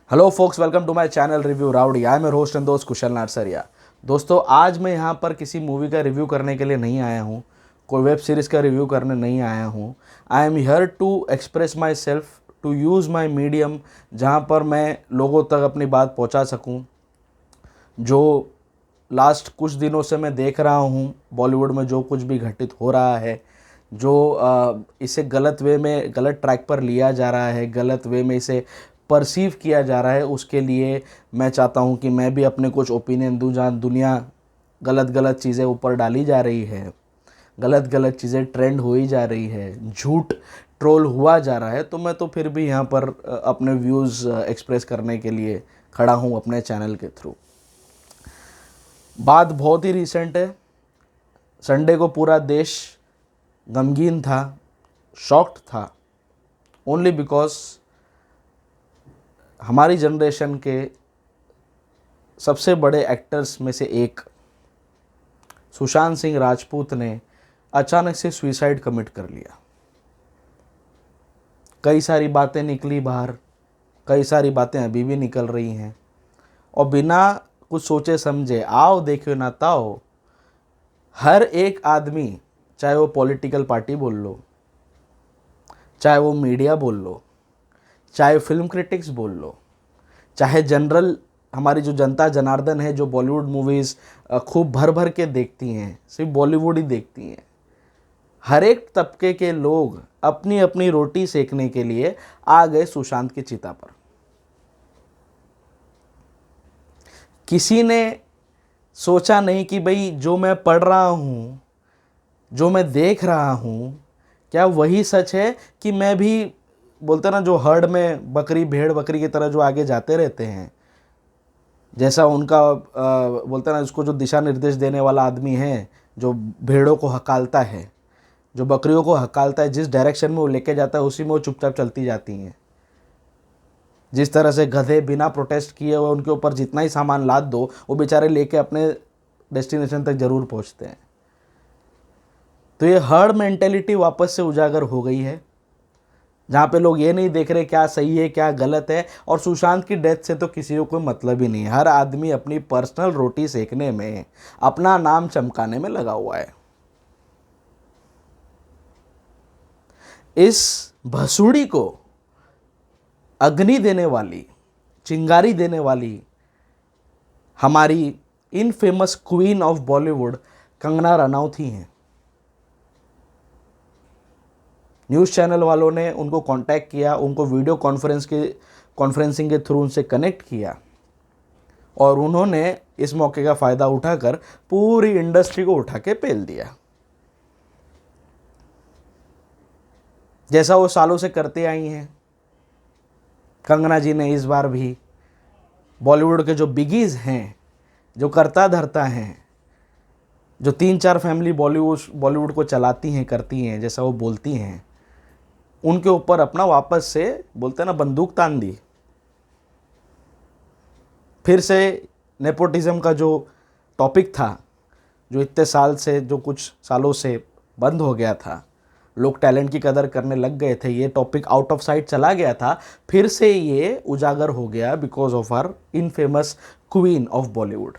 Hello folks, welcome to my channel review rowdy. I am your host and दोस्त कुशल नारसरिया। दोस्तों, आज मैं यहाँ पर किसी मूवी का रिव्यू करने के लिए नहीं आया हूँ, कोई वेब सीरीज़ का रिव्यू करने नहीं आया हूँ। I am here to express myself, to use my medium, जहाँ पर मैं लोगों तक अपनी बात पहुँचा सकूँ। जो लास्ट कुछ दिनों से मैं देख रहा हूँ बॉलीवुड में जो कुछ भी घटित हो रहा है, जो इसे गलत वे में, गलत ट्रैक पर लिया जा रहा है, गलत वे में इसे परसीव किया जा रहा है, उसके लिए मैं चाहता हूँ कि मैं भी अपने कुछ ओपिनियन दूँ। जहाँ दुनिया गलत गलत चीज़ें ऊपर डाली जा रही है, गलत गलत चीज़ें ट्रेंड हो ही जा रही है, झूठ ट्रोल हुआ जा रहा है, तो मैं तो फिर भी यहाँ पर अपने व्यूज़ एक्सप्रेस करने के लिए खड़ा हूँ अपने चैनल के थ्रू। बात बहुत ही रिसेंट है। संडे को पूरा देश गमगीन था, शॉक्ड था, ओनली बिकॉज हमारी जनरेशन के सबसे बड़े एक्टर्स में से एक सुशांत सिंह राजपूत ने अचानक से सुसाइड कमिट कर लिया। कई सारी बातें निकली बाहर, कई सारी बातें अभी भी निकल रही हैं, और बिना कुछ सोचे समझे, आओ देखो ना ताओ, हर एक आदमी, चाहे वो पॉलिटिकल पार्टी बोल लो, चाहे वो मीडिया बोल लो, चाहे फिल्म क्रिटिक्स बोल लो, चाहे जनरल हमारी जो जनता जनार्दन है, जो बॉलीवुड मूवीज़ खूब भर भर के देखती हैं, सिर्फ बॉलीवुड ही देखती हैं, हर एक तबके के लोग अपनी अपनी रोटी सेकने के लिए आ गए सुशांत की चिता पर। किसी ने सोचा नहीं कि भाई जो मैं पढ़ रहा हूँ, जो मैं देख रहा हूँ, क्या वही सच है कि मैं भी, बोलते ना, जो हर्ड में बकरी, भेड़ बकरी की तरह जो आगे जाते रहते हैं, जैसा उनका बोलते ना, उसको जो दिशा निर्देश देने वाला आदमी है, जो भेड़ों को हकालता है, जो बकरियों को हकालता है, जिस डायरेक्शन में वो लेके जाता है उसी में वो चुपचाप चलती जाती हैं। जिस तरह से गधे बिना प्रोटेस्ट किए हुए उनके ऊपर जितना ही सामान लाद दो, वो बेचारे लेके अपने डेस्टिनेशन तक जरूर पहुंचते हैं। तो ये हर्ड मेंटेलिटी वापस से उजागर हो गई है, जहाँ पे लोग ये नहीं देख रहे क्या सही है क्या गलत है। और सुशांत की डेथ से तो किसी को कोई मतलब ही नहीं है। हर आदमी अपनी पर्सनल रोटी सेकने में, अपना नाम चमकाने में लगा हुआ है। इस भसूड़ी को अग्नि देने वाली, चिंगारी देने वाली हमारी infamous queen of Bollywood Kangana Ranaut ही हैं। न्यूज़ चैनल वालों ने उनको कांटेक्ट किया, उनको वीडियो कॉन्फ्रेंसिंग के थ्रू उनसे कनेक्ट किया, और उन्होंने इस मौके का फ़ायदा उठाकर पूरी इंडस्ट्री को उठा के पेल दिया, जैसा वो सालों से करते आई हैं। कंगना जी ने इस बार भी बॉलीवुड के जो बिगीज़ हैं, जो करता धरता हैं, जो 3-4 फैमिली बॉलीवुड को चलाती हैं, करती हैं, जैसा वो बोलती हैं, उनके ऊपर अपना वापस से, बोलते हैं ना, बंदूक तान दी। फिर से नेपोटिज्म का जो टॉपिक था, जो इतने साल से, जो कुछ सालों से बंद हो गया था, लोग टैलेंट की कदर करने लग गए थे, ये टॉपिक आउट ऑफ साइट चला गया था, फिर से ये उजागर हो गया because of our infamous queen of Bollywood.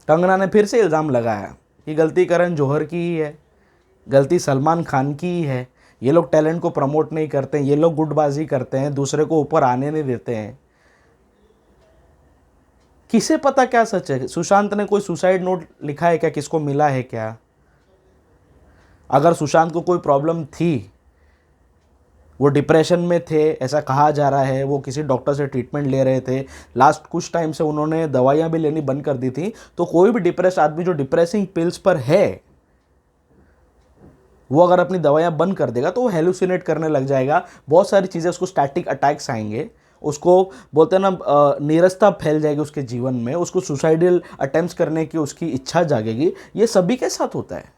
Kangana ने फिर से इल्ज़ाम लगाया कि गलती करण जौहर की ही है, गलती सलमान खान की ही है। ये लोग टैलेंट को प्रमोट नहीं करते हैं, ये लोग गुटबाजी करते हैं, दूसरे को ऊपर आने नहीं देते हैं। किसे पता क्या सच है? सुशांत ने कोई सुसाइड नोट लिखा है क्या? किसको मिला है क्या? अगर सुशांत को कोई प्रॉब्लम थी, वो डिप्रेशन में थे, ऐसा कहा जा रहा है, वो किसी डॉक्टर से ट्रीटमेंट ले रहे थे, लास्ट कुछ टाइम से उन्होंने दवाइयाँ भी लेनी बंद कर दी थी, तो कोई भी डिप्रेस आदमी जो डिप्रेसिंग पिल्स पर है, वो अगर अपनी दवाइयाँ बंद कर देगा तो वो हेलुसिनेट करने लग जाएगा, बहुत सारी चीज़ें, उसको स्टैटिक अटैक्स आएंगे, उसको, बोलते हैं ना, नीरसता फैल जाएगी उसके जीवन में, उसको सुसाइडल अटेम्प्ट्स करने की उसकी इच्छा जागेगी। ये सभी के साथ होता है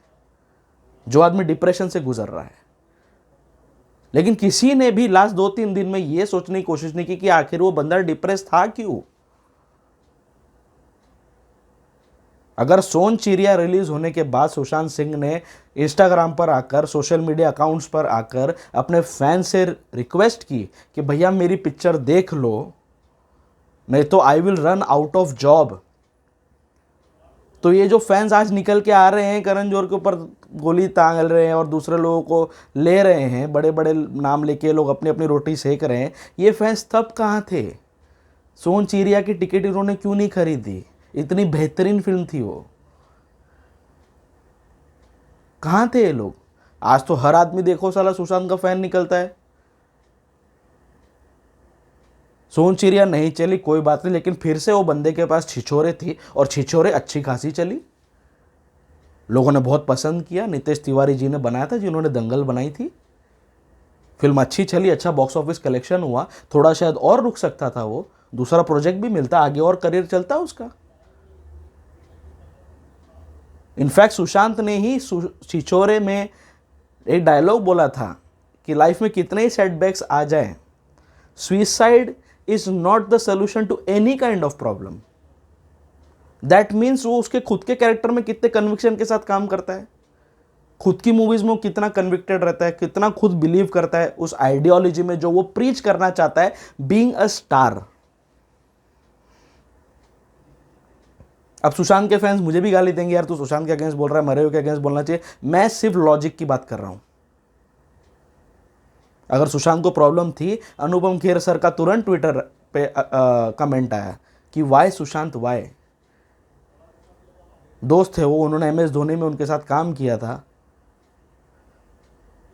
जो आदमी डिप्रेशन से गुजर रहा है। लेकिन किसी ने भी लास्ट 2-3 दिन में ये सोचने की कोशिश नहीं की कि आखिर वो बंदा डिप्रेस था क्यों। अगर सोन चिड़िया रिलीज होने के बाद सुशांत सिंह ने इंस्टाग्राम पर आकर, सोशल मीडिया अकाउंट्स पर आकर अपने फैन से रिक्वेस्ट की कि भैया मेरी पिक्चर देख लो, नहीं तो I will run out of job, तो ये जो फैंस आज निकल के आ रहे हैं, करण जौहर के ऊपर गोली तांग रहे हैं और दूसरे लोगों को ले रहे हैं, बड़े बड़े नाम लेके लोग अपनी अपनी रोटी सेक रहे हैं, ये फैंस तब कहाँ थे? सोन चिड़िया की टिकट इन्होंने क्यों नहीं खरीदी? इतनी बेहतरीन फिल्म थी वो, कहाँ थे ये लोग? आज तो हर आदमी देखो साला सुशांत का फैन निकलता है। सोन चिड़िया नहीं चली कोई बात नहीं, लेकिन फिर से वो बंदे के पास छिछोरे थी और छिछोरे अच्छी खासी चली, लोगों ने बहुत पसंद किया। नितेश तिवारी जी ने बनाया था, जिन्होंने दंगल बनाई थी। फिल्म अच्छी चली, अच्छा बॉक्स ऑफिस कलेक्शन हुआ, थोड़ा शायद और रुक सकता था, वो दूसरा प्रोजेक्ट भी मिलता, आगे और करियर चलता उसका। इनफैक्ट सुशांत ने ही छिछोरे में एक डायलॉग बोला था कि लाइफ में कितने ही सेटबैक्स आ जाए, suicide is not the solution to any kind of problem. That means वो उसके खुद के कैरेक्टर में कितने कन्विक्शन के साथ काम करता है, खुद की मूवीज में वो कितना कन्विक्टेड रहता है, कितना खुद बिलीव करता है उस आइडियोलॉजी में जो वो प्रीच करना चाहता है, बीइंग अ स्टार। अब सुशांत के फैंस मुझे भी गाली देंगे, यार तू सुशांत के अगेंस्ट बोल रहा है, मरे हुए के अगेंस्ट बोलना चाहिए। मैं सिर्फ लॉजिक की बात कर रहा हूं। अगर सुशांत को प्रॉब्लम थी, अनुपम खेर सर का तुरंत ट्विटर पे कमेंट आया कि वाई सुशांत वाई। दोस्त थे वो, उन्होंने MS धोनी में उनके साथ काम किया था।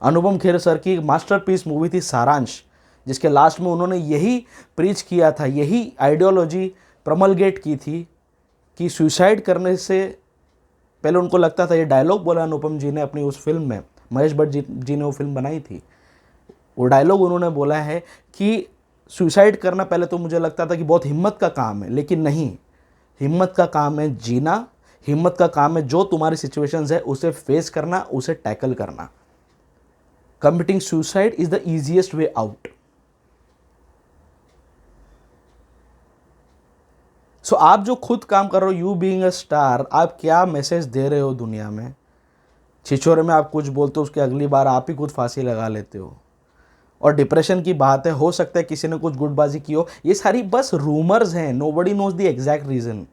अनुपम खेर सर की मास्टरपीस मूवी थी सारांश, जिसके लास्ट में उन्होंने यही प्रीच किया था, यही आइडियोलॉजी प्रमलगेट की थी कि सुसाइड करने से पहले उनको लगता था, ये डायलॉग बोला अनुपम जी ने अपनी उस फिल्म में, महेश भट्ट जी ने वो फिल्म बनाई थी, वो डायलॉग उन्होंने बोला है कि सुसाइड करना पहले तो मुझे लगता था कि बहुत हिम्मत का काम है, लेकिन नहीं, हिम्मत का काम है जीना, हिम्मत का काम है जो तुम्हारी सिचुएशंस है उसे फेस करना, उसे टैकल करना। Committing suicide is the easiest way out. So आप जो खुद काम कर रहे हो, यू बीइंग अ स्टार, आप क्या मैसेज दे रहे हो दुनिया में? छिछोरे में आप कुछ बोलते हो, उसके अगली बार आप ही खुद फांसी लगा लेते हो। और डिप्रेशन की बात है, हो सकता है किसी ने कुछ गुटबाजी की हो, ये सारी बस रूमर्स हैं, nobody knows the exact reason.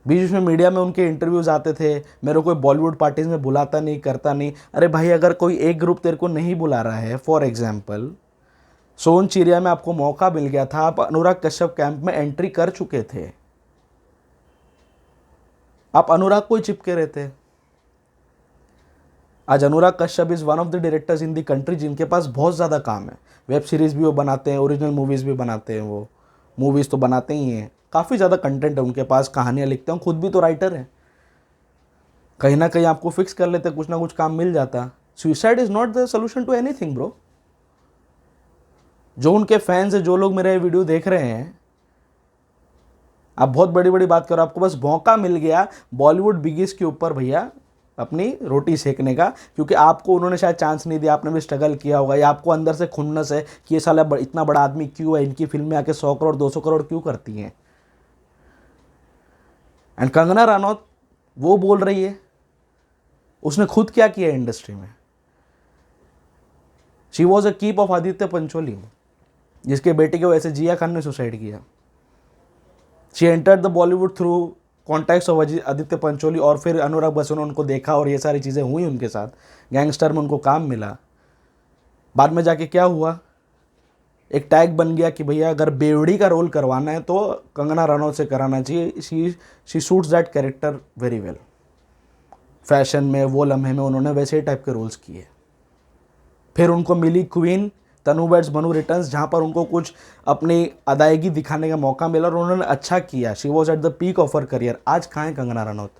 बीच में मीडिया में उनके इंटरव्यूज आते थे, मेरे कोई बॉलीवुड पार्टीज में बुलाता नहीं, करता नहीं। अरे भाई, अगर कोई एक ग्रुप तेरे को नहीं बुला रहा है, फॉर एग्जाम्पल सोन चिड़िया में आपको मौका मिल गया था, आप अनुराग कश्यप कैंप में एंट्री कर चुके थे, आप अनुराग को ही चिपके रहते। आज Anurag Kashyap is one of the directors in the country जिनके पास बहुत ज़्यादा काम है, वेब सीरीज़ भी वो बनाते हैं, ओरिजिनल मूवीज़ भी बनाते हैं, वो मूवीज़ तो बनाते ही हैं, काफ़ी ज़्यादा कंटेंट है उनके पास, कहानियाँ लिखते हैं, खुद भी तो राइटर हैं। कहीं ना कहीं आपको फिक्स कर लेते, कुछ ना कुछ काम मिल जाता। Suicide is not the solution to anything bro. जो उनके फैंस हैं, जो लोग मेरे वीडियो देख रहे हैं, आप बहुत बड़ी बड़ी बात करो, आपको बस मौका मिल गया बॉलीवुड बिगीज के ऊपर भैया अपनी रोटी सेकने का, क्योंकि आपको उन्होंने शायद चांस नहीं दिया, आपने भी स्ट्रगल किया होगा, या आपको अंदर से खुन्नस है कि ये साला इतना बड़ा आदमी क्यों है, इनकी फिल्में आके 100 करोड़ 200 करोड़ क्यों करती हैं। एंड कंगना रनौत वो बोल रही है, उसने खुद क्या किया इंडस्ट्री में। She was a keep of Aditya Pancholi, जिसके बेटे के वजह से जिया खान ने सुसाइड किया। She entered the Bollywood through contacts of Aditya Pancholi, और फिर अनुराग बसु ने उनको देखा और ये सारी चीज़ें हुई उनके साथ, गैंगस्टर में उनको काम मिला। बाद में जाके क्या हुआ, एक टैग बन गया कि भैया अगर बेवड़ी का रोल करवाना है तो कंगना रनौत से कराना चाहिए, she suits that character very well. Fashion में, वो लम्हे में उन्होंने वैसे ही टाइप के रोल्स किए। फिर उनको मिली क्वीन तनु बैट्स बनू रिटर्न्स, जहाँ पर उनको कुछ अपनी अदायगी दिखाने का मौका मिला और उन्होंने अच्छा किया। She was at the peak of her career. आज कहाँ है कंगना रनौत?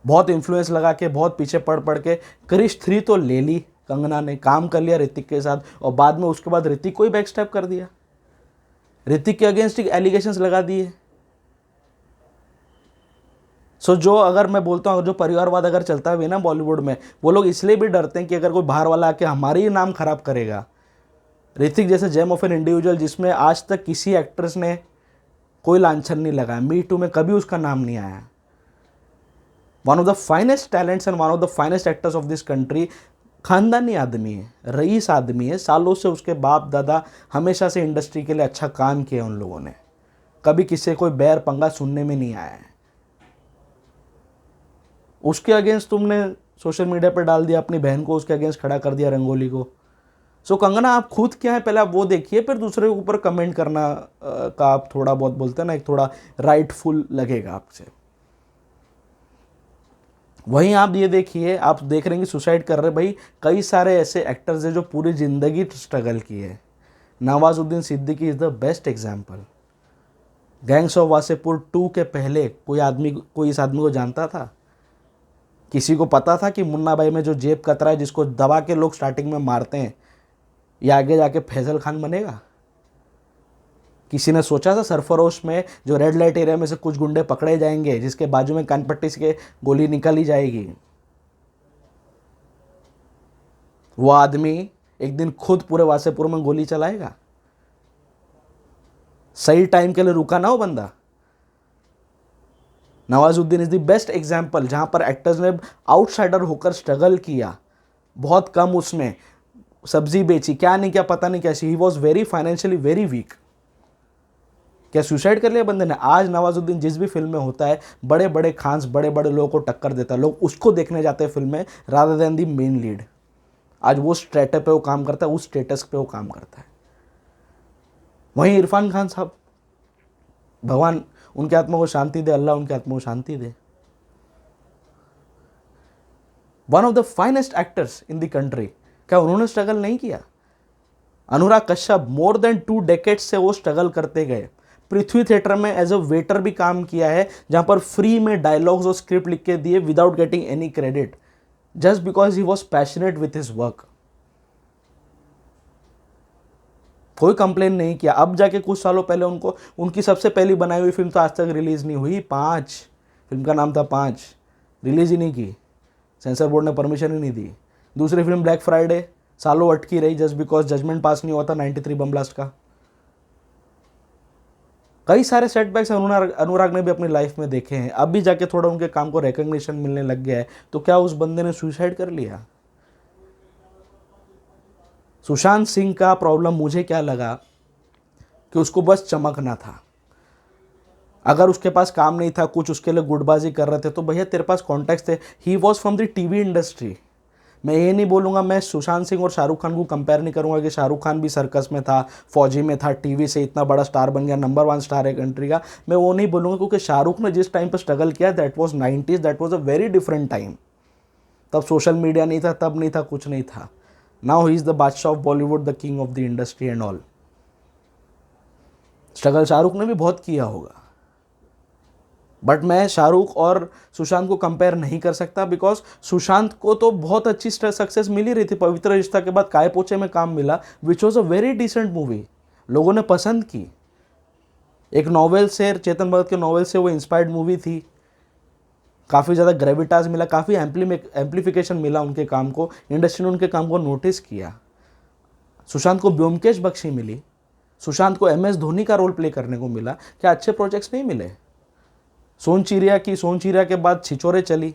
बहुत इन्फ्लुएंस लगा के, बहुत पीछे पड़ के क्रिश 3 तो ले ली कंगना ने, काम कर लिया ऋतिक के साथ, और बाद में उसके बाद ऋतिक को ही बैक स्टेप कर दिया, ऋतिक के अगेंस्ट एलिगेशंस लगा दिए। सो जो अगर मैं बोलता हूँ, जो परिवारवाद अगर चलता है ना बॉलीवुड में, वो लोग इसलिए भी डरते हैं कि अगर कोई बाहर वाला आके हमारी ही नाम खराब करेगा। ऋतिक जैसे जेम ऑफ एन इंडिविजुअल, जिसमें आज तक किसी एक्ट्रेस ने कोई लांछन नहीं लगाया, मी टू में कभी उसका नाम नहीं आया। One of the finest talents and one of the finest actors of this country, खानदानी आदमी है, रईस आदमी है, सालों से उसके बाप दादा हमेशा से इंडस्ट्री के लिए अच्छा काम किया उन लोगों ने, कभी किसी से कोई बैर पंगा सुनने में नहीं आया है। उसके अगेंस्ट तुमने सोशल मीडिया पर डाल दिया, अपनी बहन को उसके अगेंस्ट खड़ा कर दिया, रंगोली को। सो कंगना आप खुद क्या है पहले आप वो देखिए, फिर दूसरे के ऊपर कमेंट करना का आप थोड़ा बहुत बोलते हैं ना, एक थोड़ा राइटफुल लगेगा आपसे। वहीं आप ये देखिए, आप देख रहे हैं कि सुसाइड कर रहे भाई, कई सारे ऐसे एक्टर्स हैं जो पूरी ज़िंदगी स्ट्रगल किए। Nawazuddin Siddiqui is the best example. Gangs of Wasseypur 2 के पहले कोई इस आदमी को जानता था? किसी को पता था कि मुन्ना भाई में जो जेब कतरा है, जिसको दबा के लोग स्टार्टिंग में मारते हैं, ये आगे जाके फैजल खान बनेगा? किसी ने सोचा था सरफरोश में जो रेड लाइट एरिया में से कुछ गुंडे पकड़े जाएंगे, जिसके बाजू में कानपट्टी से गोली निकाली जाएगी, वो आदमी एक दिन खुद पूरे वासेपुर में गोली चलाएगा? सही टाइम के लिए रुका ना वो बंदा। Nawazuddin is the best example, जहां पर एक्टर्स ने आउटसाइडर होकर स्ट्रगल किया, बहुत कम उसमें सब्जी बेची, क्या नहीं क्या पता नहीं कैसी, he was very financially very weak. क्या सुसाइड कर लिया बंदे ने? आज नवाजुद्दीन जिस भी फिल्म में होता है, बड़े बड़े खान्स, बड़े बड़े लोगों को टक्कर देता है, लोग उसको देखने जाते हैं फिल्म में रादर देन दी मेन लीड। आज वो स्टेटस पे वो काम करता है, उस स्टेटस पे वो काम करता है। वहीं इरफान खान साहब, भगवान उनके आत्मा को शांति दे, अल्लाह उनके आत्मा को शांति दे, one of the finest actors in the country, क्या उन्होंने स्ट्रगल नहीं किया? Anurag Kashyap more than 2 decade से वो स्ट्रगल करते गए। पृथ्वी थिएटर में एज अ वेटर भी काम किया है, जहां पर फ्री में डायलॉग्स और स्क्रिप्ट लिख के दिए without getting any credit, just because he was passionate with his work. कोई कंप्लेन नहीं किया। अब जाके कुछ सालों पहले उनकी सबसे पहली बनाई हुई फिल्म तो आज तक रिलीज नहीं हुई, 5, फिल्म का नाम था 5, रिलीज ही नहीं की, सेंसर बोर्ड ने परमिशन ही नहीं दी। दूसरी फिल्म ब्लैक फ्राइडे सालों अटकी रही, जस्ट बिकॉज जजमेंट पास नहीं हुआ था 93 बम ब्लास्ट का। कई सारे सेटबैक्स अनुराग ने भी अपनी लाइफ में देखे हैं। अब भी जाके थोड़ा उनके काम को रिकग्निशन मिलने लग गया है, तो क्या उस बंदे ने सुसाइड कर लिया? सुशांत सिंह का प्रॉब्लम मुझे क्या लगा कि उसको बस चमकना था। अगर उसके पास काम नहीं था, कुछ उसके लिए गुटबाजी कर रहे थे, तो भैया तेरे पास कॉन्टैक्ट थे। He was from the TV industry. मैं ये नहीं बोलूँगा, मैं सुशांत सिंह और शाहरुख खान को कंपेयर नहीं करूँगा कि शाहरुख खान भी सर्कस में था, फौजी में था, टीवी से इतना बड़ा स्टार बन गया, नंबर 1 स्टार है कंट्री का। मैं वो नहीं बोलूँगा, क्योंकि शाहरुख ने जिस टाइम पर स्ट्रगल किया that was 90s, that was a very different time. तब सोशल मीडिया नहीं था, तब नहीं था, कुछ नहीं था। नाउ ही इज़ द बादशाह of Bollywood, the king of the industry and all. Struggle Shahrukh ने भी बहुत किया होगा, बट मैं शाहरुख और सुशांत को कंपेयर नहीं कर सकता, बिकॉज सुशांत को तो बहुत अच्छी सक्सेस मिली रही थी। पवित्र रिश्ता के बाद काय पोचे में काम मिला, which was a very decent movie, लोगों ने पसंद की। एक नॉवेल से, चेतन भगत के नॉवेल से वो इंस्पायर्ड मूवी थी, काफ़ी ज़्यादा ग्रेविटास मिला, काफ़ी एम्प्लीफिकेशन मिला उनके काम को, इंडस्ट्री ने उनके काम को नोटिस किया। सुशांत को ब्योमकेश बख्शी मिली, सुशांत को MS धोनी का रोल प्ले करने को मिला। क्या अच्छे प्रोजेक्ट्स नहीं मिले? सोनचिरिया के बाद छिछोरे चली,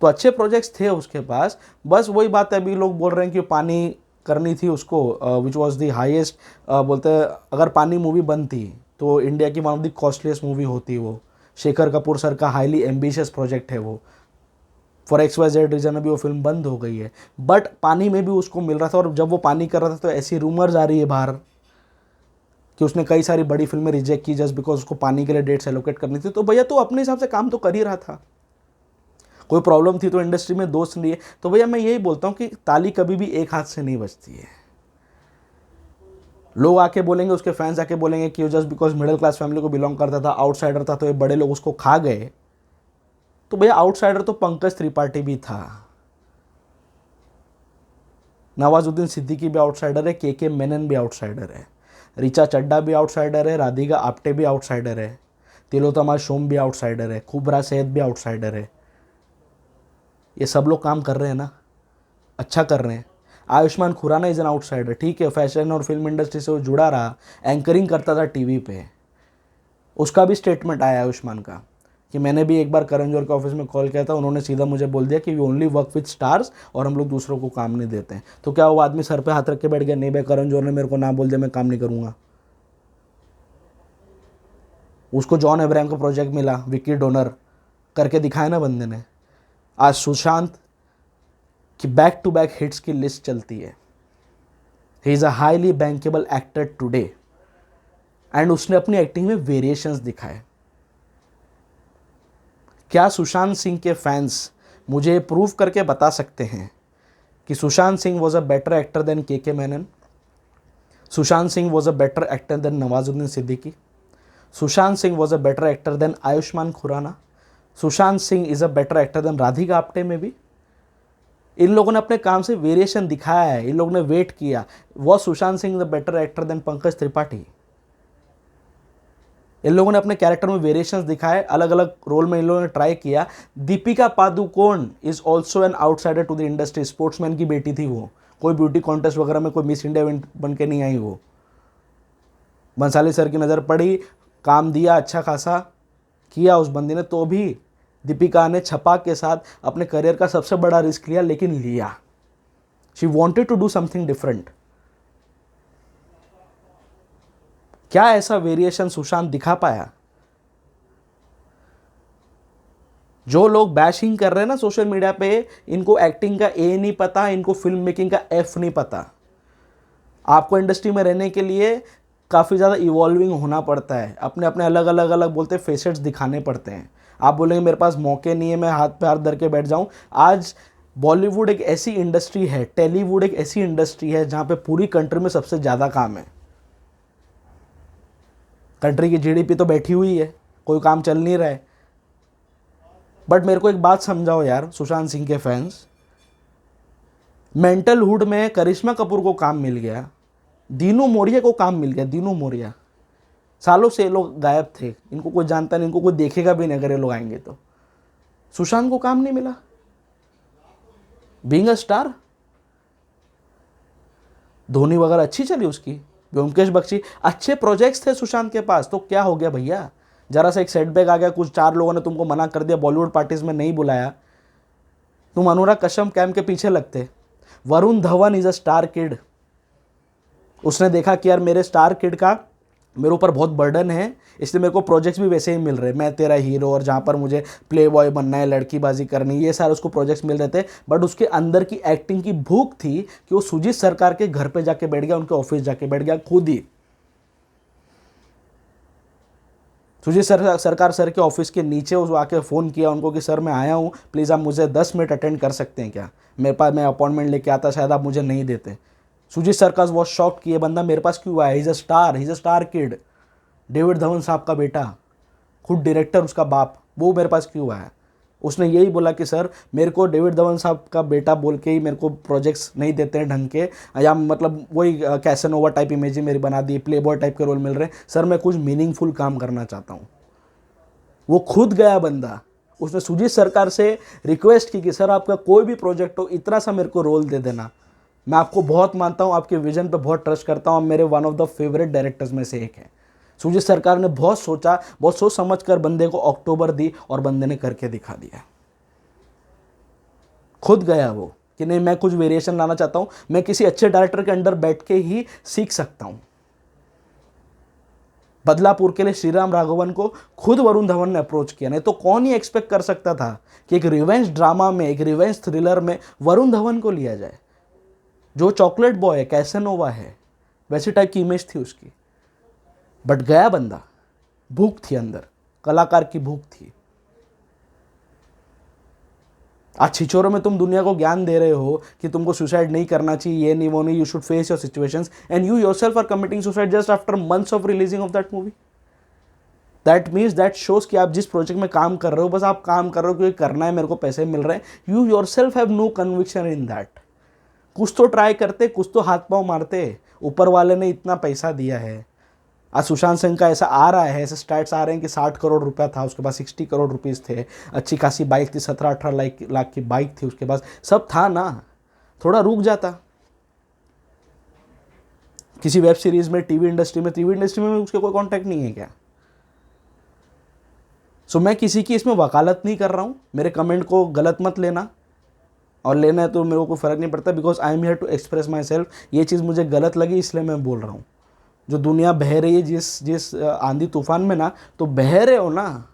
तो अच्छे प्रोजेक्ट्स थे उसके पास। बस वही बात है, अभी लोग बोल रहे हैं कि पानी करनी थी उसको, विच वॉज दी हाईएस्ट, बोलते हैं अगर पानी मूवी बनती तो इंडिया की one of the costliest movie होती वो। शेखर कपूर सर का हाईली एम्बिशियस प्रोजेक्ट है वो। फॉर XYZ रीजन अभी वो फिल्म बंद हो गई है, बट पानी में भी उसको मिल रहा था। और जब वो पानी कर रहा था तो ऐसी रूमर्स आ रही है बाहर कि उसने कई सारी बड़ी फिल्में रिजेक्ट की जस्ट बिकॉज उसको पानी के लिए डेट्स एलोकेट करनी थी। तो भैया तो अपने हिसाब से काम तो कर ही रहा था। कोई प्रॉब्लम थी तो इंडस्ट्री में दोस्त लिए। तो भैया मैं यही बोलता हूँ कि ताली कभी भी एक हाथ से नहीं बजती है। लोग आके बोलेंगे, उसके फैंस आके बोलेंगे कि just because middle class family को बिलोंग करता था, आउटसाइडर था, तो ये बड़े लोग उसको खा गए। तो भैया आउटसाइडर तो पंकज त्रिपाठी भी था, नवाजुद्दीन सिद्दीकी भी आउटसाइडर है, KK मेनन भी आउटसाइडर है, ऋचा चड्ढा भी आउटसाइडर है, राधिका आप्टे भी आउटसाइडर है, तिलोत्तमा शोम भी आउटसाइडर है, खुबरा सैयद भी आउटसाइडर है। ये सब लोग काम कर रहे हैं ना, अच्छा कर रहे हैं। Ayushmann Khurrana is an outsider, ठीक है, फैशन और फिल्म इंडस्ट्री से वो जुड़ा रहा, एंकरिंग करता था टीवी पे, उसका भी स्टेटमेंट आया आयुष्मान का कि मैंने भी एक बार करण जौहर के ऑफिस में कॉल किया था, उन्होंने सीधा मुझे बोल दिया कि we only work with stars और हम लोग दूसरों को काम नहीं देते हैं। तो क्या वो आदमी सर पे हाथ रख के बैठ गया, नहीं भाई करण जौहर ने मेरे को ना बोल दिया मैं काम नहीं करूँगा। उसको जॉन अब्राहम का प्रोजेक्ट मिला, विकी डोनर करके दिखाया ना बंदे ने। आज सुशांत की बैक टू बैक हिट्स की लिस्ट चलती है। He is a highly bankable actor today and उसने अपनी एक्टिंग में वेरिएशंस दिखाए। क्या सुशांत सिंह के फैंस मुझे प्रूव करके बता सकते हैं कि Sushant Singh was a better actor than K Menon? Sushant Singh was a better actor than Nawazuddin Siddiqui? Sushant Singh was a better actor than Ayushmann Khurrana? Sushant Singh is a better actor than Radhika Apte में भी? इन लोगों ने अपने काम से वेरिएशन दिखाया है, इन लोगों ने वेट किया। Was Sushant Singh the better actor than Pankaj Tripathi? इन लोगों ने अपने कैरेक्टर में वेरिएशंस दिखाए, अलग अलग रोल में इन लोगों ने ट्राई किया। Deepika Padukone is also an outsider to the industry. Sportsman की बेटी थी वो, कोई ब्यूटी कॉन्टेस्ट वगैरह में कोई मिस इंडिया बन के नहीं आई वो। बंसाली सर की नज़र पड़ी, काम दिया अच्छा खासा किया उस बंदी ने, तो भी दीपिका ने छपा के साथ अपने करियर का सबसे बड़ा रिस्क लिया, लेकिन लिया। She wanted to do something different. क्या ऐसा वेरिएशन सुशांत दिखा पाया? जो लोग बैशिंग कर रहे हैं ना सोशल मीडिया पे, इनको एक्टिंग का ए नहीं पता, इनको फिल्म मेकिंग का एफ नहीं पता। आपको इंडस्ट्री में रहने के लिए काफ़ी ज़्यादा इवॉल्विंग होना पड़ता है, अपने अपने अलग अलग अलग बोलते फेसेट्स दिखाने पड़ते हैं। आप बोलेंगे मेरे पास मौके नहीं है, मैं हाथ पे हाथ धर के बैठ जाऊं। आज बॉलीवुड एक ऐसी इंडस्ट्री है, टेलीवुड एक ऐसी इंडस्ट्री है जहां पे पूरी कंट्री में सबसे ज़्यादा काम है। कंट्री की जीडीपी तो बैठी हुई है, कोई काम चल नहीं रहा है। बट मेरे को एक बात समझाओ यार सुशांत सिंह के फैंस, मेंटल हुड में करिश्मा कपूर को काम मिल गया, दीनू मोरिया को काम मिल गया। दीनू मोरिया सालों से ये लोग गायब थे, इनको कोई जानता नहीं, इनको कोई देखेगा भी नहीं अगर ये लोग आएंगे तो। सुशांत को काम नहीं मिला बीइंग अ स्टार। धोनी वगैरह अच्छी चली उसकी, व्योमकेश बख्शी, अच्छे प्रोजेक्ट्स थे सुशांत के पास, तो क्या हो गया भैया? जरा सा एक सेटबैक आ गया, कुछ 4 लोगों ने तुमको मना कर दिया, बॉलीवुड पार्टीज में नहीं बुलाया, तुम अनुराग कश्यप कैंप के पीछे लगते। Varun Dhawan is a star kid. उसने देखा कि यार मेरे स्टार किड का मेरे ऊपर बहुत बर्डन है, इसलिए मेरे को प्रोजेक्ट्स भी वैसे ही मिल रहे, मैं तेरा हीरो, और जहाँ पर मुझे प्ले बॉय बनना है, लड़कीबाजी करनी, ये सारे उसको प्रोजेक्ट्स मिल रहे थे। बट उसके अंदर की एक्टिंग की भूख थी कि वो सुजीत सरकार के घर पे जाके बैठ गया, उनके ऑफिस जाके बैठ गया खुद ही। सुजीत सरकार सर के ऑफिस के नीचे उस आके फ़ोन किया उनको कि सर मैं आया हूँ, प्लीज़ आप मुझे 10 मिनट अटेंड कर सकते हैं क्या? मेरे पास मैं अपॉइंटमेंट लेके आता, शायद आप मुझे नहीं देते। सुजीत सरकार बहुत शॉक्ड कि ये बंदा मेरे पास क्यों आया, is a star kid. David Dhawan साहब का बेटा, खुद डायरेक्टर उसका बाप, वो मेरे पास क्यों आया? उसने यही बोला कि सर मेरे को डेविड धवन साहब का बेटा बोल के ही मेरे को प्रोजेक्ट्स नहीं देते हैं ढंग के, या मतलब वही कैसनोवा टाइप इमेज मेरी बना दी, प्ले बॉय टाइप के रोल मिल रहे हैं, सर मैं कुछ मीनिंगफुल काम करना चाहता हूँ। वो खुद गया बंदा, उसने सुजीत सरकार से रिक्वेस्ट की कि सर आपका कोई भी प्रोजेक्ट हो, इतना सा मेरे को रोल दे देना, मैं आपको बहुत मानता हूँ, आपके विजन पे बहुत ट्रस्ट करता हूँ, मेरे one of the favourite directors में से एक है। सुजीत सरकार ने बहुत सोचा, बहुत सोच समझ कर बंदे को अक्टूबर दी, और बंदे ने करके दिखा दिया। खुद गया वो कि नहीं मैं कुछ वेरिएशन लाना चाहता हूँ, मैं किसी अच्छे डायरेक्टर के अंडर बैठ के ही सीख सकता हूँ। बदलापुर के लिए श्रीराम राघवन को खुद वरुण धवन ने अप्रोच किया, नहीं तो कौन ही एक्सपेक्ट कर सकता था कि एक रिवेंज ड्रामा में, एक रिवेंज थ्रिलर में वरुण धवन को लिया जाए, जो चॉकलेट बॉय है, कैसेनोवा है, वैसी टाइप की इमेज थी उसकी। बट गया बंदा, भूख थी अंदर, कलाकार की भूख थी। आज छिछोरों में तुम दुनिया को ज्ञान दे रहे हो कि तुमको सुसाइड नहीं करना चाहिए, ये नहीं वो नहीं, you should face your situations, and you yourself are committing suicide just after months of releasing of that movie. That means that shows कि आप जिस प्रोजेक्ट में काम कर रहे हो, बस आप काम कर रहे हो क्योंकि करना है, मेरे को पैसे मिल रहे हैं, you yourself have no conviction in that. कुछ तो ट्राई करते, कुछ तो हाथ पांव मारते, ऊपर वाले ने इतना पैसा दिया है। आज सुशांत सिंह का ऐसा आ रहा है, ऐसे स्टैट्स आ रहे हैं कि 60 करोड़ रुपया था उसके पास, 60 करोड़ रुपीज़ थे, अच्छी खासी बाइक थी, 17-18 लाख की बाइक थी उसके पास, सब था ना। थोड़ा रुक जाता, किसी वेब सीरीज़ में, टीवी इंडस्ट्री में उसके कोई कॉन्टैक्ट नहीं है क्या? सो मैं किसी की इसमें वकालत नहीं कर रहा हूँ, मेरे कमेंट को गलत मत लेना, और लेना है तो मेरे को कोई फ़र्क नहीं पड़ता, because I am here to express myself. ये चीज़ मुझे गलत लगी इसलिए मैं बोल रहा हूँ। जो दुनिया बह रही है जिस जिस आंधी तूफान में ना, तो बह रहे हो ना,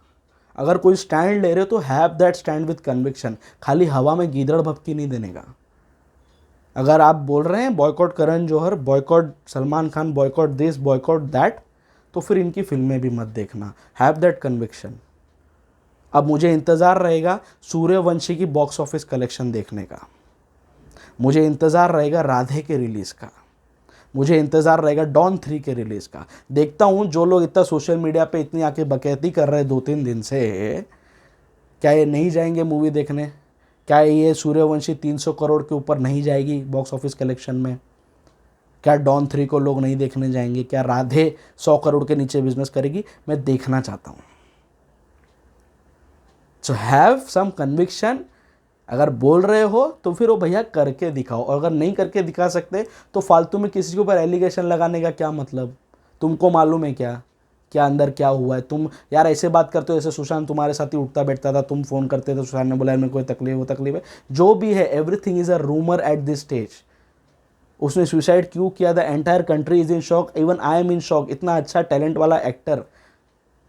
अगर कोई स्टैंड ले रहे हो तो have that stand with conviction, खाली हवा में गीदड़ भपकी नहीं देने का। अगर आप बोल रहे हैं boycott Karan Johar, boycott Salman Khan, boycott this, boycott that, तो फिर इनकी फिल्में भी मत देखना, हैव दैट कन्विक्शन। अब मुझे इंतज़ार रहेगा सूर्यवंशी की बॉक्स ऑफिस कलेक्शन देखने का, मुझे इंतज़ार रहेगा राधे के रिलीज़ का, मुझे इंतज़ार रहेगा डॉन 3 के रिलीज़ का। देखता हूँ जो लोग इतना सोशल मीडिया पे इतनी आके बकैती कर रहे हैं 2-3 दिन से, क्या ये नहीं जाएंगे मूवी देखने? क्या ये सूर्यवंशी 300 करोड़ के ऊपर नहीं जाएगी बॉक्स ऑफिस कलेक्शन में? क्या डॉन 3 को लोग नहीं देखने जाएंगे? क्या राधे 100 करोड़ के नीचे बिजनेस करेगी? मैं देखना चाहता हूँ। So have some conviction. अगर बोल रहे हो तो फिर वो भैया करके दिखाओ, और अगर नहीं करके दिखा सकते तो फालतू में किसी के ऊपर एलिगेशन लगाने का क्या मतलब? तुमको मालूम है क्या क्या अंदर क्या हुआ है? तुम यार ऐसे बात करते हो जैसे सुशांत तुम्हारे साथ ही उठता बैठता था, तुम फ़ोन करते थे, सुशांत ने बोला मेरे कोई तकलीफ, वो तकलीफ है, जो भी है, everything is a rumour at this stage. उसने सुसाइड क्यों किया? The entire country is in shock, even I am in shock. इतना अच्छा टैलेंट वाला एक्टर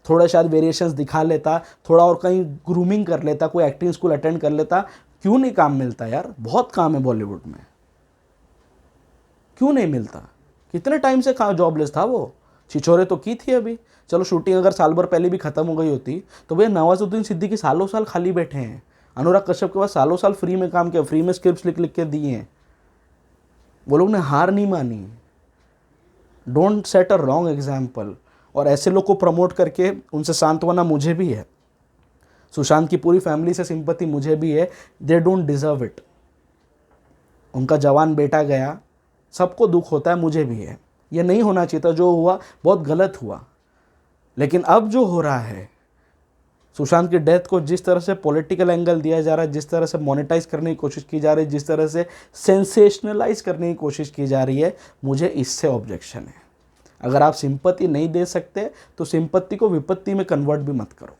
थोड़ा शायद वेरिएशंस दिखा लेता, थोड़ा और कहीं ग्रूमिंग कर लेता, कोई एक्टिंग स्कूल अटेंड कर लेता, क्यों नहीं काम मिलता यार? बहुत काम है बॉलीवुड में, क्यों नहीं मिलता? कितने टाइम से कहाँ जॉबलेस था वो? छिछोरे तो की थी अभी, चलो शूटिंग अगर साल भर पहले भी खत्म हो गई होती तो भैया नवाजुद्दीन सिद्दीकी सालों साल खाली बैठे हैं, अनुराग कश्यप के पास सालों साल फ्री में काम किया, फ्री में स्क्रिप्ट लिख लिख के दिए हैं, वो लोग ने हार नहीं मानी। Don't set a wrong example. और ऐसे लोग को प्रमोट करके उनसे सांत्वना मुझे भी है, सुशांत की पूरी फैमिली से सिंपैथी मुझे भी है। They don't deserve it. उनका जवान बेटा गया, सबको दुख होता है, मुझे भी है। ये नहीं होना चाहिए था, जो हुआ बहुत गलत हुआ। लेकिन अब जो हो रहा है, सुशांत की डेथ को जिस तरह से पॉलिटिकल एंगल दिया जा रहा है, जिस तरह से मोनेटाइज करने की कोशिश की जा रही है, जिस तरह से सेंसेशनलाइज करने की कोशिश की जा रही है, मुझे इससे ऑब्जेक्शन है। अगर आप सिंपत्ति नहीं दे सकते तो सिंपत्ति को विपत्ति में कन्वर्ट भी मत करो।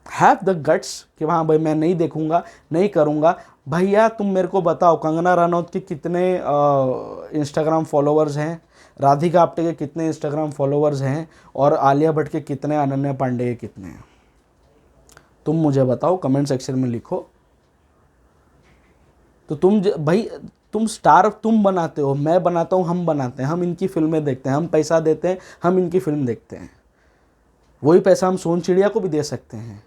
हैव द गट्स कि हाँ भाई मैं नहीं देखूंगा, नहीं करूंगा। भैया तुम मेरे को बताओ, कंगना रनौत के कितने इंस्टाग्राम फॉलोअर्स हैं, राधिका आप्टे के कितने इंस्टाग्राम फॉलोअर्स हैं, और आलिया भट्ट के कितने, अनन्या पांडे के कितने हैं? तुम मुझे बताओ, कमेंट सेक्शन में लिखो। तो भाई तुम स्टार तुम बनाते हो, मैं बनाता हूँ, हम बनाते हैं, हम इनकी फिल्में देखते हैं, हम पैसा देते हैं, हम इनकी फिल्म देखते हैं। वही पैसा हम सोन चिड़िया को भी दे सकते हैं।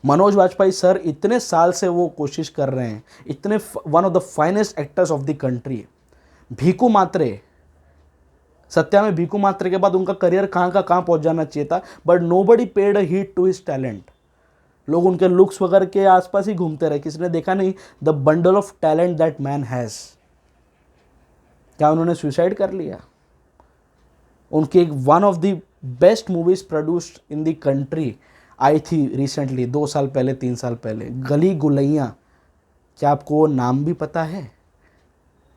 मनोज वाजपेयी सर इतने साल से वो कोशिश कर रहे हैं, इतने one of the finest actors of the country. Bhiku Mhatre, Satya में भीकू मात्रे के बाद उनका करियर कहाँ का कहाँ पहुँच जाना चाहिए था, but nobody paid a heed to his talent. लोग उनके लुक्स वगैरह के आसपास ही घूमते रहे, किसी ने देखा नहीं the bundle of talent that man has. क्या उन्होंने सुसाइड कर लिया? उनकी एक one of the best movies produced in the country I थी रिसेंटली, 2 साल पहले, 3 साल पहले, गली गुलैया। क्या आपको वो नाम भी पता है?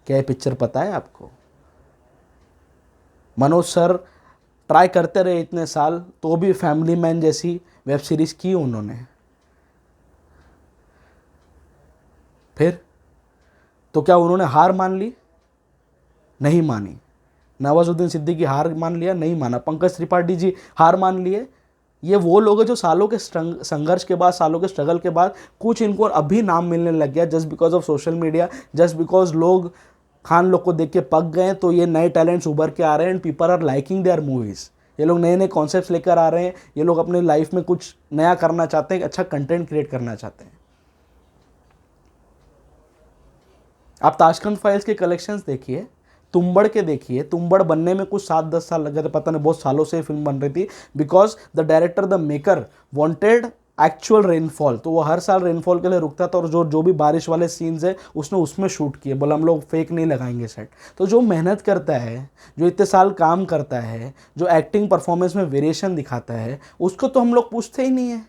क्या ये पिक्चर पता है आपको? मनोज सर ट्राई करते रहे इतने साल, तो भी फैमिली मैन जैसी वेब सीरीज की उन्होंने। फिर तो क्या उन्होंने हार मान ली? नहीं मानी। नवाजुद्दीन सिद्दीकी हार मान लिया? नहीं माना। पंकज त्रिपाठी जी हार मान लिए? ये वो लोग हैं जो सालों के संघर्ष के बाद, सालों के स्ट्रगल के बाद कुछ इनको अभी नाम मिलने लग गया, just because of social media, just because लोग खान लोग को देख के पक गए, तो ये नए टैलेंट्स उभर के आ रहे हैं and people are liking their movies. ये लोग नए नए कॉन्सेप्ट्स लेकर आ रहे हैं, ये लोग अपने लाइफ में कुछ नया करना चाहते हैं, अच्छा कंटेंट क्रिएट करना चाहते हैं। आप ताशकंद फाइल्स के कलेक्शंस देखिए, तुम्बड़ के देखिए। तुम्बड़ बनने में कुछ 7-10 साल लग गए थे, पता नहीं, बहुत सालों से फिल्म बन रही थी, because the director, the maker wanted actual rainfall. तो वो हर साल रेनफॉल के लिए रुकता था, और जो भी बारिश वाले सीन्स है उसने उसमें शूट किए। बोला हम लोग फेक नहीं लगाएंगे सेट। तो जो मेहनत करता है, जो इतने साल काम करता है, जो एक्टिंग परफॉर्मेंस में वेरिएशन दिखाता है, उसको तो हम लोग पूछते ही नहीं है,